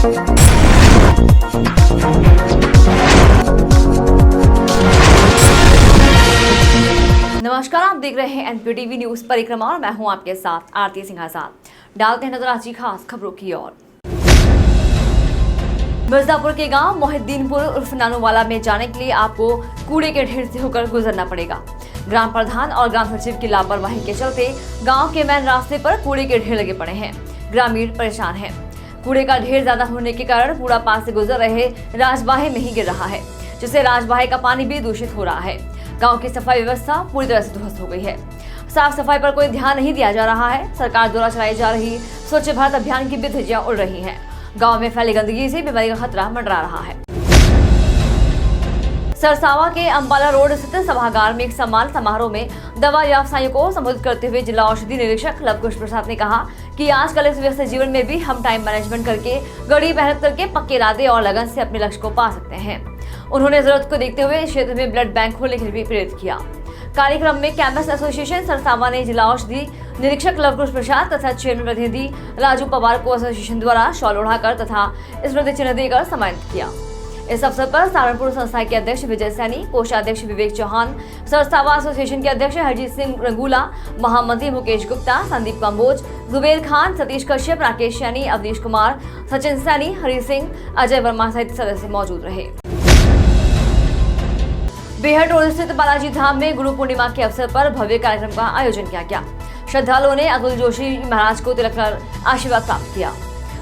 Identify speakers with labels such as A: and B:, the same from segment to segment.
A: नमस्कार, आप देख रहे हैं एनपीटीवी न्यूज परिक्रमा और मैं हूं आपके साथ आरती सिंह आजाद। डालते हैं नजर आज की खास खबरों की ओर। मिर्जापुर के गांव मोहिद्दीनपुर उर्फ नानूवाला में जाने के लिए आपको कूड़े के ढेर से होकर गुजरना पड़ेगा। ग्राम प्रधान और ग्राम सचिव की लापरवाही के चलते गांव के मेन रास्ते पर कूड़े के ढेर लगे पड़े हैं। ग्रामीण परेशान हैं। कूड़े का ढेर ज्यादा होने के कारण कूड़ा पास से गुजर रहे राजबाहे में ही गिर रहा है, जिससे राजबाहे का पानी भी दूषित हो रहा है। गांव की सफाई व्यवस्था पूरी तरह से ध्वस्त हो गई है। साफ सफाई पर कोई ध्यान नहीं दिया जा रहा है। सरकार द्वारा चलाई जा रही स्वच्छ भारत अभियान की भी धज्जियां उड़ रही हैं। गांव में फैली गंदगी से बीमारी का खतरा मंडरा रहा है। सरसावा के अंबाला रोड स्थित सभागार में एक सम्मान समारोह में दवा व्यवसायियों को संबोधित करते हुए जिला औषधि निरीक्षक लवकुश प्रसाद ने कहा कि आजकल इस व्यस्त जीवन में भी हम टाइम मैनेजमेंट करके कड़ी मेहनत करके पक्के इरादे और लगन से अपने लक्ष्य को पा सकते हैं। उन्होंने जरूरत को देखते हुए इस क्षेत्र में ब्लड बैंक खोलने के लिए भी प्रेरित किया। कार्यक्रम में कैंपस एसोसिएशन सरसावा ने जिला औषधि निरीक्षक लवकुश प्रसाद तथा चेयरमैन प्रतिनिधि राजू पवार को एसोसिएशन द्वारा शॉल ओढ़ाकर तथा स्मृति चिन्ह देकर सम्मानित किया। इस अवसर पर सहारनपुर संस्था के अध्यक्ष विजय सैनी, कोषाध्यक्ष विवेक चौहान, सरसावा एसोसिएशन के अध्यक्ष हरजीत सिंह रंगूला, महामंत्री मुकेश गुप्ता, संदीप कंबोज, जुबेर खान, सतीश कश्यप, राकेश सैनी, अवनीश कुमार, सचिन सैनी, हरि सिंह, अजय वर्मा सहित सदस्य मौजूद रहे। बेहट रोड स्थित बालाजी धाम में गुरु पूर्णिमा के अवसर पर भव्य कार्यक्रम का आयोजन किया गया। श्रद्धालुओं ने अतुल जोशी महाराज को तिलक कर आशीर्वाद प्राप्त किया।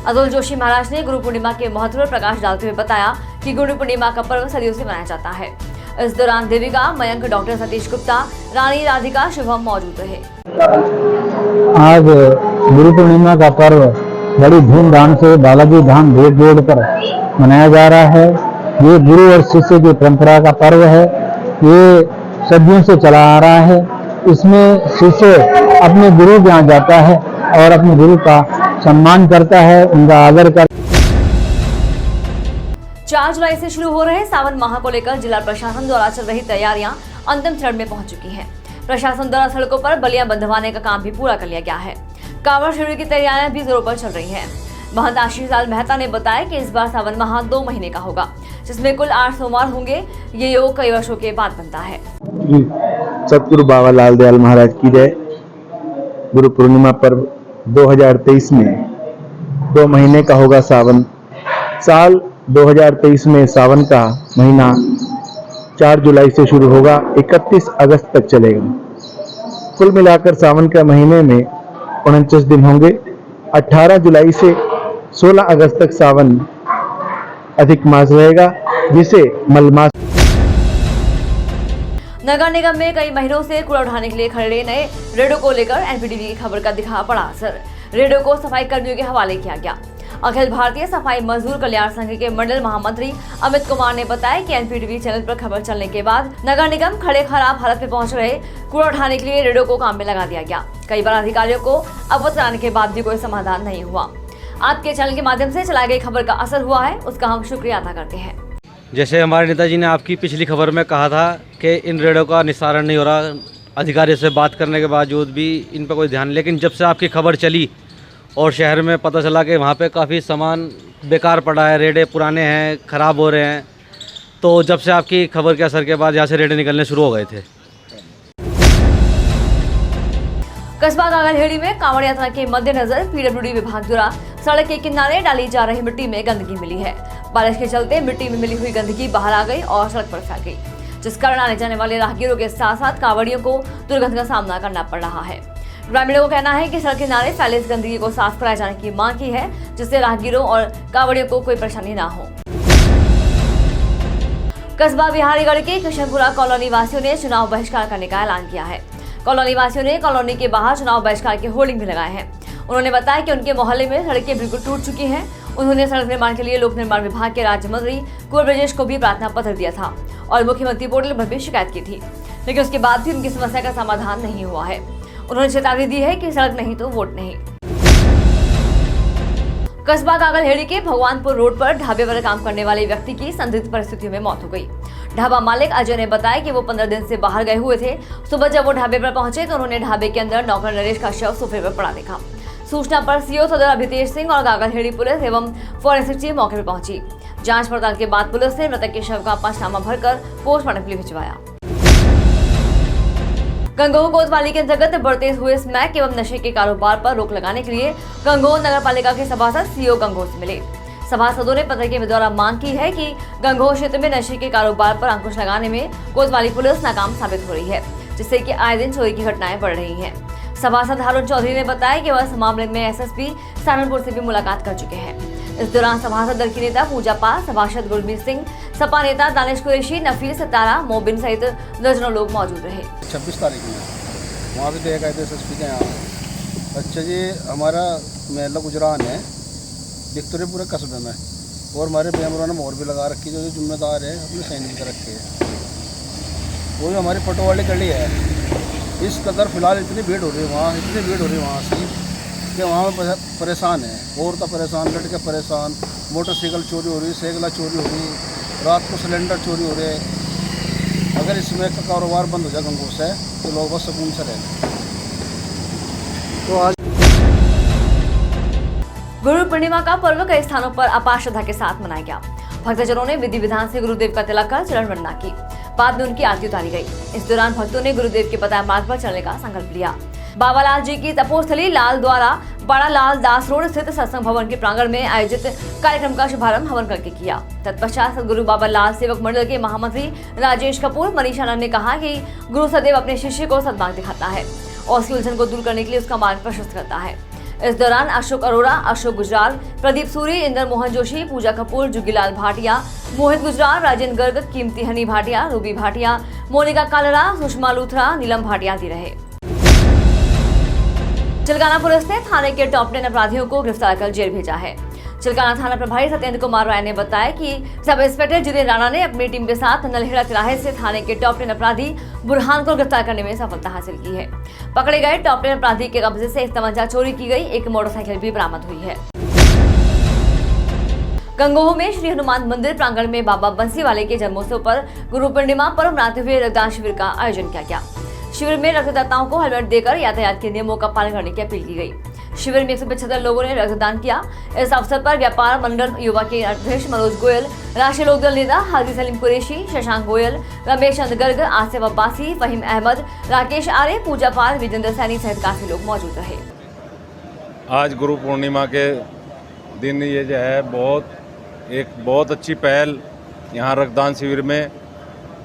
A: अतुल जोशी महाराज ने गुरु पूर्णिमा के महत्व पर प्रकाश डालते हुए बताया कि गुरु पूर्णिमा का पर्व सदियों से मनाया जाता है। इस दौरान देविका मयंक, डॉक्टर सतीश गुप्ता, रानी राधिका, शुभम मौजूद रहे।
B: आज गुरु पूर्णिमा का पर्व बड़ी धूमधाम से बालाजी धाम बेट रोड पर मनाया जा रहा है। ये गुरु और शिष्य की परंपरा का पर्व है। ये सदियों से चला आ रहा है। इसमें शिष्य अपने गुरु के यहाँ जाता है और अपने गुरु का सम्मान करता है, उनका आदर करता है।
A: 4 जुलाई से शुरू हो रहे सावन माह को लेकर जिला प्रशासन द्वारा चल रही तैयारियां अंतिम चरण में पहुंच चुकी हैं। प्रशासन द्वारा सड़कों पर बलियां बंधवाने का काम भी पूरा कर लिया गया है। कांवड़ शिविर की तैयारियां भी जोरों पर चल रही हैं। महंत आशीष लाल मेहता ने बताया कि इस बार सावन माह 2 महीने का होगा, जिसमें कुल 8 सोमवार होंगे। ये योग कई वर्षों के बाद बनता है।
C: सतगुरु बाबा लाल दयाल महाराज की जय। गुरु पूर्णिमा पर्व 2023 में 2 महीने का होगा सावन। साल 2023 में सावन का महीना 4 जुलाई से शुरू होगा, 31 अगस्त तक चलेगा। कुल मिलाकर सावन के महीने में 49 दिन होंगे। 18 जुलाई से 16 अगस्त तक सावन अधिक मास रहेगा, जिसे मलमास।
A: नगर निगम में कई महीनों से कूड़ा उठाने के लिए खड़े नए रेडो को लेकर एनपीटीवी की खबर का दिखा बड़ा असर। रेडो को सफाई कर्मियों के हवाले किया गया। अखिल भारतीय सफाई मजदूर कल्याण संघ के मंडल महामंत्री अमित कुमार ने बताया कि एनपीटीवी चैनल पर खबर चलने के बाद नगर निगम खड़े खराब हालत में पहुंच रहे कूड़ा उठाने के लिए रेडो को काम में लगा दिया गया। कई बार अधिकारियों को अवगत कराने के बाद भी कोई समाधान नहीं हुआ। आपके चैनल के माध्यम से चलाई गई खबर का असर हुआ है, उसका हम शुक्रिया अदा करते हैं।
D: जैसे हमारे नेताजी ने आपकी पिछली खबर में कहा था कि इन रेडो का निस्तारण नहीं हो रहा, अधिकारी से बात करने के बावजूद भी इन पर कोई ध्यान, लेकिन जब से आपकी खबर चली और शहर में पता चला कि वहाँ पे काफ़ी सामान बेकार पड़ा है, रेडे पुराने हैं, ख़राब हो रहे हैं, तो जब से आपकी खबर के असर के बाद यहाँ से रेडे निकलने शुरू हो गए थे।
A: कस्बा कागलहेड़ी में कांवड़ यात्रा के मद्देनजर पीडब्ल्यूडी विभाग द्वारा सड़क के किनारे डाली जा रही मिट्टी में गंदगी मिली है। बारिश के चलते मिट्टी में मिली हुई गंदगी बाहर आ गई और सड़क पर फैल गई, जिस कारण आने जाने वाले राहगीरों के साथ साथ कांवड़ियों को दुर्गंध का सामना करना पड़ रहा है। ग्रामीणों का कहना है कि सड़क किनारे फैले इस गंदगी को साफ कराए जाने की मांग की है, जिससे राहगीरों और कांवड़ियों को कोई परेशानी न हो। कस्बा बिहारीगढ़ के कृष्णपुरा कॉलोनी वासियों ने चुनाव बहिष्कार करने का ऐलान किया है। कॉलोनी वासियों ने कॉलोनी के बाहर चुनाव बहिष्कार के होर्डिंग भी लगाए हैं। उन्होंने बताया कि उनके मोहल्ले में सड़कें बिल्कुल टूट चुकी हैं। उन्होंने सड़क निर्माण के लिए लोक निर्माण विभाग के राज्य मंत्री कुंवर ब्रजेश को भी प्रार्थना पत्र दिया था और मुख्यमंत्री पोर्टल पर भी शिकायत की थी, लेकिन उसके बाद भी उनकी समस्या का समाधान नहीं हुआ है। उन्होंने चेतावनी दी है कि सड़क नहीं तो वोट नहीं। कस्बा कागलहेड़ी के भगवानपुर रोड पर ढाबे पर काम करने वाले व्यक्ति की संदिग्ध परिस्थितियों में मौत हो गई। ढाबा मालिक अजय ने बताया कि वो 15 दिन से बाहर गए हुए थे। सुबह जब वो ढाबे पर पहुंचे तो उन्होंने ढाबे के अंदर नौकर नरेश का शव सोफे पर पड़ा देखा। सूचना पर सीओ सदर अभितेश सिंह और गागलहेड़ी पुलिस एवं फॉरेंसिक टीम मौके पर पहुंची। जांच पड़ताल के बाद पुलिस ने मृतक के शव का पंचनामा भरकर पोस्टमार्टम के लिए भिजवाया। गंगोह कोतवाली के अंतर्गत बढ़ते हुए स्मैक एवं नशे के कारोबार पर रोक लगाने के लिए गंगोह नगर पालिका के सभासद सीओ गंगोह से मिले। सभासदों ने पत्र के द्वारा मांग की है कि गंगोह क्षेत्र में नशे के कारोबार पर अंकुश लगाने में कोतवाली पुलिस नाकाम साबित हो रही है, जिससे कि आए दिन चोरी की घटनाएं बढ़ रही हैं। सभासद हारून चौधरी ने बताया कि वह इस मामले में एसएसपी सहारनपुर से भी मुलाकात कर चुके हैं। इस दौरान सभासद दल की नेता पूजा पाल, सभासद गुरमीत सिंह, सपा नेता दानिश कुरैशी, नफीस सितारा, मोबिन सहित दर्जनों लोग मौजूद रहे।
E: 26 तारीख में वहाँ भी देखा थे एसएसपी के यहाँ। अच्छा जी, हमारा महला गुजरान है दिखतरे पूरे कस्बे में, और हमारे मेम्बरों ने मोहर भी लगा रखी, जो जिम्मेदार है अपने सैनिक कर रखे है। वो भी हमारी पटवाली गली है। इस कदर फिलहाल इतनी भीड़ हो रही है वहाँ, इतनी भीड़ हो रही है वहाँ से कि वहाँ में परेशान है, औरतें परेशान, लड़के परेशान, मोटरसाइकिल चोरी हो रही, साइकिल चोरी हो रही, रात को सिलेंडर चोरी हो रहे। अगर इसमें का कारोबार बंद हो जाए गंगोह से तो लोग बस सुकून से रहें। तो आज
A: गुरु पूर्णिमा का पर्व कई स्थानों पर अपार श्रद्धा के साथ मनाया गया। भक्तजनों ने विधि विधान से गुरुदेव का तिलक कर चरण वंदना की, बाद में उनकी आरती उतारी गई। इस दौरान भक्तों ने गुरुदेव के बताए मार्ग पर चलने का संकल्प लिया। बाबा लाल जी की तपोस्थली लाल द्वारा बड़ा लाल दास रोड स्थित सत्संग भवन के प्रांगण में आयोजित कार्यक्रम का शुभारंभ हवन करके किया। तत्पश्चात सदगुरु बाबा लाल सेवक मंडल के महामंत्री राजेश कपूर, मनीषा नंद ने कहा कि गुरु सदैव अपने शिष्य को सद्मार्ग दिखाता है और उसकी उलझन को दूर करने के लिए उसका मार्ग प्रशस्त करता है। इस दौरान अशोक अरोड़ा, अशोक गुजराल, प्रदीप सूरी, इंदर मोहन जोशी, पूजा कपूर, जुगीलाल भाटिया, मोहित गुजराल, राजेंद्र गर्ग, कीमती हनी भाटिया, रूबी भाटिया, मोनिका कालरा, सुषमा लूथरा, नीलम भाटिया आदि रहे। चिलकाना पुलिस ने थाने के टॉप 10 अपराधियों को गिरफ्तार कर जेल भेजा है। चिलकाना थाना प्रभारी सत्येंद्र कुमार राय ने बताया कि सब इंस्पेक्टर जितेंद्र राणा ने अपनी टीम के साथ नलहेड़ा तिराहे से थाने के टॉप 10 अपराधी बुरहान को गिरफ्तार करने में सफलता हासिल की है। पकड़े गए टॉप 10 अपराधी के कब्जे से एक तमंचा चोरी की गई, एक मोटरसाइकिल भी बरामद हुई है। गंगोह में श्री हनुमान मंदिर प्रांगण में बाबा बंसीवाले के जन्मोत्सव पर गुरु पूर्णिमा पर्व मनाते हुए रक्तदान शिविर का आयोजन किया गया। शिविर में रक्तदाताओं को हेलमेट देकर यातायात के नियमों का पालन करने की अपील की गई। शिविर में 175 लोगों ने रक्तदान किया। इस अवसर पर व्यापार मंडल युवा के अध्यक्ष मनोज गोयल, राष्ट्रीय लोकदल नेता हाजी सलीम कुरैशी, शशांक गोयल, रमेश चंद गर्ग, आसिफ अब्बासी, फहीम अहमद, राकेश आर्य, पूजा पाल, विजेंद्र सैनी सहित काफी लोग मौजूद रहे।
F: आज गुरु पूर्णिमा के दिन ये जो है बहुत अच्छी पहल यहाँ रक्तदान शिविर में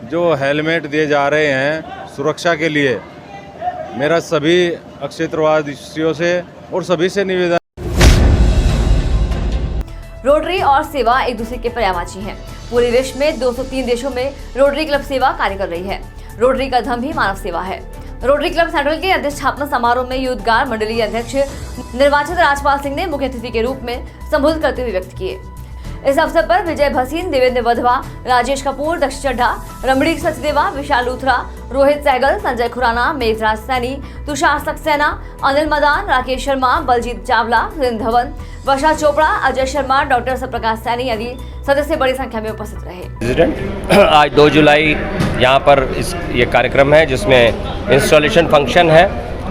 F: जो हेलमेट दिए जा रहे हैं सुरक्षा के लिए, मेरा सभी अक्षय तृतीया से और सभी से निवेदन।
A: रोटरी और सेवा एक दूसरे के पर्यायवाची हैं। पूरे विश्व में 203 देशों में रोटरी क्लब सेवा कार्य कर रही है। रोटरी का धर्म ही मानव सेवा है। रोटरी क्लब सेंट्रल के अधिष्ठापना समारोह में यूथगार मंडलीय अध्यक्ष निर्वाचित राजपाल सिंह ने मुख्य अतिथि के रूप में संबोधित करते हुए व्यक्त किए। इस अवसर पर विजय भसीन, देवेंद्र वधवा, राजेश कपूर, दक्ष चड्ढा, रमणी सचदेवा, विशाल लूथरा, रोहित सहगल, संजय खुराना, मेघराज सैनी, तुषार सक्सेना, अनिल मदान, राकेश शर्मा, बलजीत चावला, सुरेंद्र धवन, वर्षा चोपड़ा, अजय शर्मा, डॉक्टर सत्यप्रकाश सैनी आदि सदस्य बड़ी संख्या में उपस्थित रहे।
G: आज 2 जुलाई यहाँ पर ये कार्यक्रम है जिसमें इंस्टॉलेशन फंक्शन है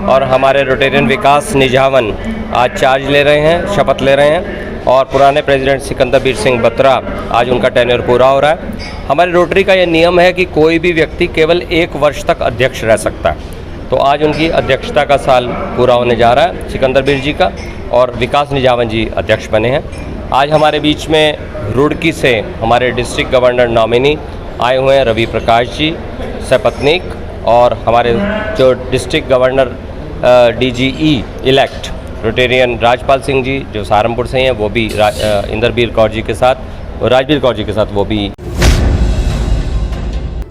G: और हमारे रोटेरियन विकास निझावन आज चार्ज ले रहे हैं, शपथ ले रहे हैं और पुराने प्रेसिडेंट सिकंदर सिंह बत्रा आज उनका टेन्योर पूरा हो रहा है। हमारे रोटरी का यह नियम है कि कोई भी व्यक्ति केवल 1 वर्ष तक अध्यक्ष रह सकता है। तो आज उनकी अध्यक्षता का साल पूरा होने जा रहा है सिकंदर जी का, और विकास निझावन जी अध्यक्ष बने हैं। आज हमारे बीच में रुड़की से हमारे डिस्ट्रिक्ट गवर्नर नॉमिनी आए हुए हैं, रवि प्रकाश जी सपत्नीक, और हमारे जो district governor DGE elect rotarian Rajpal Singh ji जो सहारनपुर से हैं, वो भी इंदरबीर कौर जी के साथ, राजबीर कौर जी के साथ वो भी।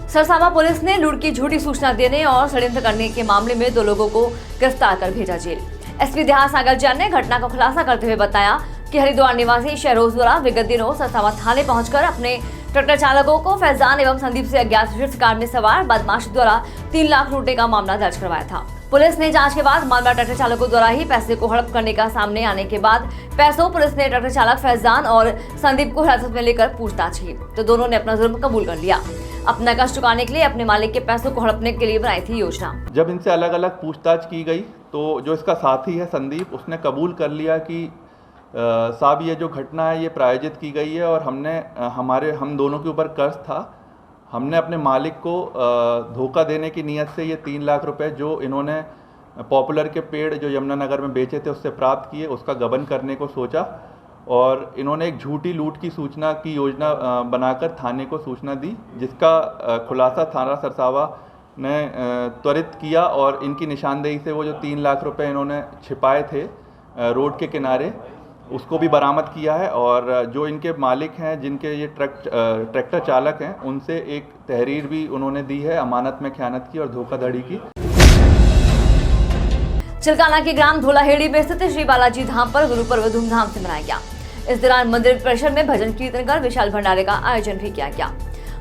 A: सरसावा पुलिस ने लूट की झूठी सूचना देने और षड्यंत्र करने के मामले में 2 लोगों को गिरफ्तार कर भेजा जेल। एसपी देहात सागर जैन ने घटना का खुलासा करते हुए बताया कि हरिद्वार निवासी शहरोज द्वारा विगत दिनों सरसावा थाने पहुंचकर अपने ट्रैक्टर चालकों को फैजान एवं संदीप से अज्ञात स्विफ्ट कार में सवार बदमाश द्वारा 3 लाख लूटने का मामला दर्ज करवाया था। पुलिस ने जांच के बाद मामला ट्रैक्टर चालकों द्वारा ही पैसे को हड़प करने का सामने आने के बाद पुलिस ने ट्रैक्टर चालक फैजान और संदीप को हिरासत में लेकर पूछताछ की तो दोनों ने अपना जुर्म कबूल कर लिया। अपना कष्ट चुकाने के लिए अपने मालिक के पैसों को हड़पने के लिए बनाई थी योजना।
H: जब इनसे अलग अलग पूछताछ की गई तो जो इसका साथी है संदीप, उसने कबूल कर लिया कि साहब ये जो घटना है ये प्रायोजित की गई है और हम दोनों के ऊपर कर्ज था। हमने अपने मालिक को धोखा देने की नीयत से ये 3 लाख रुपए जो इन्होंने पॉपुलर के पेड़ जो यमुनानगर में बेचे थे उससे प्राप्त किए, उसका गबन करने को सोचा और इन्होंने एक झूठी लूट की सूचना की योजना बनाकर थाने को सूचना दी, जिसका खुलासा थाना सरसावा ने त्वरित किया और इनकी निशानदेही से वो जो 3 लाख रुपए इन्होंने छिपाए थे रोड के किनारे, उसको भी बरामद किया है। और जो इनके मालिक हैं, जिनके ये ट्रैक्टर चालक हैं, उनसे एक तहरीर भी उन्होंने दी है अमानत में खयानत की और धोखाधड़ी की।
A: चिलकाना के ग्राम धोलाहेड़ी में स्थित श्री बालाजी धाम पर गुरु पर्व धूमधाम से मनाया गया। इस दौरान मंदिर परिसर में भजन कीर्तन कर विशाल भंडारे का आयोजन भी किया गया।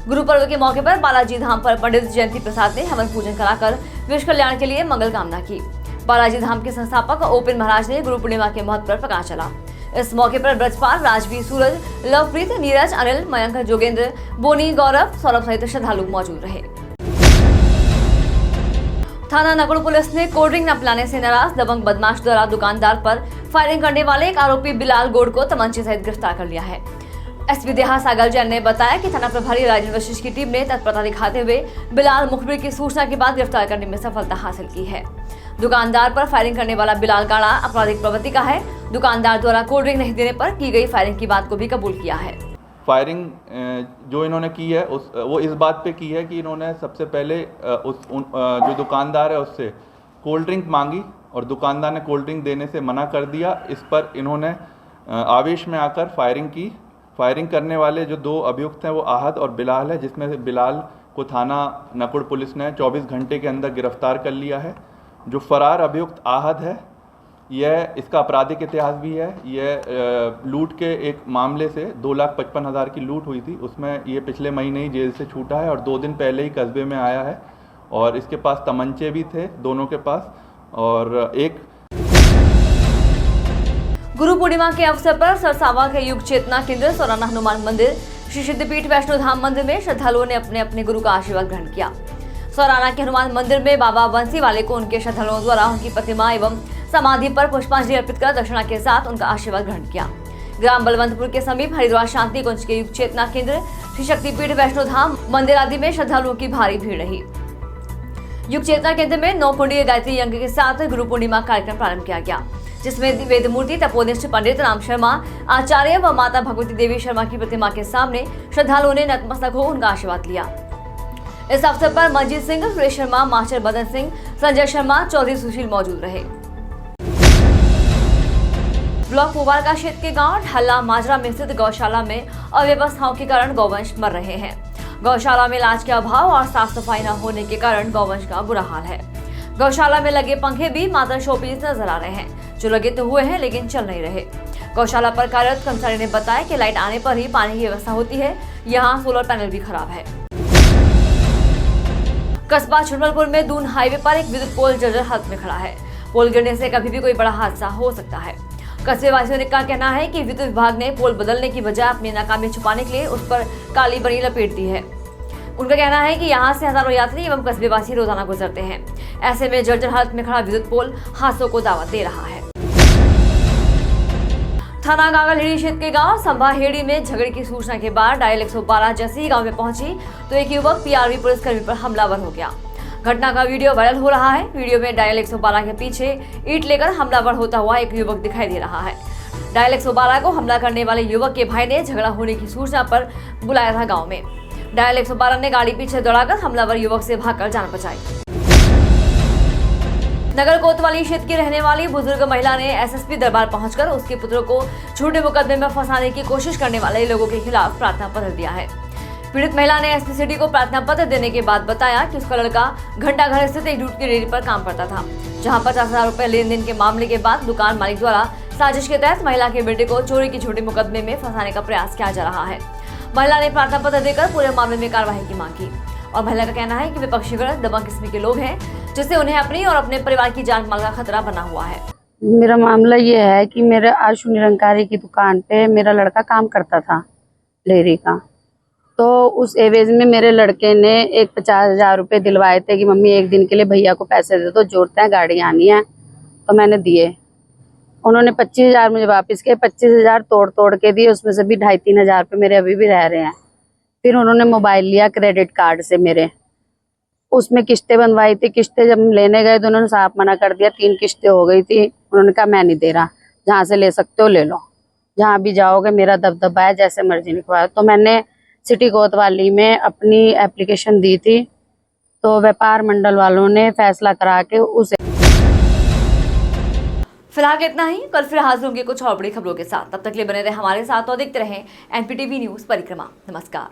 A: गुरु पर्व के मौके पर बालाजी धाम पर पंडित जयंती प्रसाद ने हवन पूजन कराकर विश्व कल्याण के लिए मंगल कामना की। बालाजी धाम के संस्थापक ओपन महाराज ने गुरु पूर्णिमा के महत्व पर प्रकाश डाला। इस मौके पर ब्रजपाल, राजवीर, सूरज, लवप्रीत, नीरज, अनिल, मयंक, जोगेंद्र, बोनी, गौरव, सौरभ सहित श्रद्धालु मौजूद रहे। थाना नकुड़ पुलिस ने कोल्ड ड्रिंक न पिलाने से नाराज दबंग बदमाश द्वारा दुकानदार पर फायरिंग करने वाले एक आरोपी बिलाल गोड को तमंचे सहित गिरफ्तार कर लिया है। एसपी देहा सागर जैन ने बताया कि थाना प्रभारी राजेंद्र वशिष्ठ की टीम ने तत्परता दिखाते हुए बिलाल मुखबिर की सूचना के बाद गिरफ्तार करने में सफलता हासिल की है। दुकानदार पर फायरिंग करने वाला बिलाल गाड़ा आपराधिक प्रवृत्ति का है। दुकानदार द्वारा कोल्ड ड्रिंक नहीं देने पर की गई फायरिंग की बात को भी कबूल किया है।
H: फायरिंग जो इन्होंने की है वो इस बात पे की है कि इन्होंने सबसे पहले जो दुकानदार है उससे कोल्ड ड्रिंक मांगी और दुकानदार ने कोल्ड ड्रिंक देने से मना कर दिया। इस पर इन्होंने आवेश में आकर फायरिंग की। फायरिंग करने वाले जो 2 अभियुक्त हैं वो आहद और बिलाल है, जिसमें से बिलाल को थाना नकुड़ पुलिस ने 24 घंटे के अंदर गिरफ्तार कर लिया है। जो फरार अभियुक्त आहद है, यह इसका आपराधिक इतिहास भी है। यह लूट के एक मामले से 2,55,000 की लूट हुई थी, उसमें ये पिछले महीने ही जेल से छूटा है और 2 दिन पहले ही कस्बे में आया है और इसके पास तमंचे भी थे दोनों के पास। और एक
A: गुरु पूर्णिमा के अवसर पर सरसावा के युग चेतना केंद्र, सौराना हनुमान मंदिर, श्री सिद्धपीठ वैष्णो धाम मंदिर में श्रद्धालुओं ने अपने अपने गुरु का आशीर्वाद ग्रहण किया। सौराना के हनुमान मंदिर में बाबा बंसी वाले को उनके श्रद्धालुओं द्वारा उनकी प्रतिमा एवं समाधि पर पुष्पांजलि अर्पित कर दक्षिणा के साथ उनका आशीर्वाद ग्रहण किया। ग्राम बलवंतपुर के समीप हरिद्वार शांति कुंज के युग चेतना केंद्र, श्री शक्तिपीठ वैष्णो धाम मंदिर आदि में श्रद्धालुओं की भारी भीड़ रही। युग चेतना केंद्र में 9 कुंडीय गायत्री यज्ञ के साथ गुरु पूर्णिमा कार्यक्रम प्रारंभ किया गया, जिसमें वेदमूर्ति तपोनिष्ठ पंडित राम शर्मा आचार्य व माता भगवती देवी शर्मा की प्रतिमा के सामने श्रद्धालुओं ने नतमस्तक हो उनका आशीर्वाद लिया। इस अवसर पर मनजीत सिंह, सुरेश शर्मा, मास्टर मदन सिंह, संजय शर्मा, चौधरी सुशील मौजूद रहे। ब्लॉक पुवारका क्षेत्र के गांव ढल्ला माजरा में स्थित गौशाला में अव्यवस्थाओं के कारण गौवंश मर रहे हैं। गौशाला में इलाज के अभाव और साफ सफाई न होने के कारण गौवंश का बुरा हाल है। गौशाला में लगे पंखे भी मात्र शोपीस नजर आ रहे हैं, जो लगे तो हुए हैं लेकिन चल नहीं रहे। गौशाला पर कार्यरत कर्मचारी ने बताया कि लाइट आने पर ही पानी की व्यवस्था होती है, यहाँ सोलर पैनल भी खराब है। कस्बा छुटमलपुर में दून हाईवे पर एक विद्युत पोल जर्जर हालत में खड़ा है। पोल गिरने से कभी भी कोई बड़ा हादसा हो सकता है। कस्बे वासियों का कहना है कि विद्युत विभाग ने पोल बदलने की बजाय अपनी नाकामी छुपाने के लिए उस पर काली बनी लपेट दी है। उनका कहना है कि यहाँ से हजारों यात्री एवं कस्बे वासी रोजाना गुजरते हैं। ऐसे में जर्जर हालत में खड़ा विद्युत पोल हादसों को दावत दे रहा है। थाना गागलहेड़ी क्षेत्र के गांव संभाहेड़ी में झगड़े की सूचना के बाद डायल 112 जैसे ही गांव में पहुंची तो एक युवक पीआरवी पुलिसकर्मी पर हमलावर हो गया। घटना का वीडियो वायरल हो रहा है। वीडियो में डायल 112 के पीछे ईंट लेकर हमलावर होता हुआ एक युवक दिखाई दे रहा है। डायल 112 को हमला करने वाले युवक के भाई ने झगड़ा होने की सूचना पर बुलाया था गाँव में। डायल 112 ने गाड़ी पीछे दौड़ाकर हमलावर युवक से भागकर जान बचाई। नगर कोतवाली क्षेत्र की रहने वाली बुजुर्ग महिला ने एसएसपी दरबार पहुंचकर उसके पुत्र को झूठे मुकदमे में फंसाने की कोशिश करने वाले लोगों के खिलाफ प्रार्थना पत्र दिया है। पीड़ित महिला ने एसपी सिटी को प्रार्थना पत्र देने के बाद बताया कि उसका लड़का घंटाघर स्थित एक दूध की डेयरी पर काम करता था, जहां 50,000 रुपए लेन देन के मामले के बाद दुकान मालिक द्वारा साजिश के तहत महिला के बेटे को चोरी के झूठे मुकदमे में फंसाने का प्रयास किया जा रहा है। महिला ने प्रार्थना पत्र देकर पूरे मामले में कार्रवाई की मांग की और महिला का कहना है कि विपक्षीगण दबंग किस्म के लोग हैं, जिससे उन्हें अपनी और अपने परिवार की जान माल का खतरा बना हुआ है।
I: मेरा मामला ये है कि मेरे आशु निरंकारी की दुकान पे मेरा लड़का काम करता था डेयरी का, तो उस एवज में मेरे लड़के ने एक 50,000 रुपये दिलवाए थे कि मम्मी एक दिन के लिए भैया को पैसे दे दो, जोड़ते हैं गाड़ी आनी है। तो मैंने दिए। उन्होंने 25,000 मुझे वापस किए, 25,000 तोड़ के दिए, उसमें से भी 2,500-3 हज़ार रुपये मेरे अभी भी रह रहे हैं। फिर उन्होंने मोबाइल लिया क्रेडिट कार्ड से मेरे, उसमें किस्तें बनवाई थी। किस्तें जब लेने गए तो उन्होंने साफ मना कर दिया, 3 किस्तें हो गई थी। उन्होंने कहा मैं नहीं दे रहा, जहाँ से ले सकते हो ले लो, जहाँ भी जाओगे मेरा दबदबा है, जैसे मर्जी लिखवाओ। तो मैंने सिटी कोतवाली में अपनी एप्लीकेशन दी थी, तो व्यापार मंडल वालों ने फैसला करा के उसे।
A: फिलहाल इतना ही, कल फिर हाजिर होंगे कुछ और बड़ी खबरों के साथ। तब तक के लिए बने रहे हमारे साथ और देखते रहें NPTV न्यूज परिक्रमा। नमस्कार।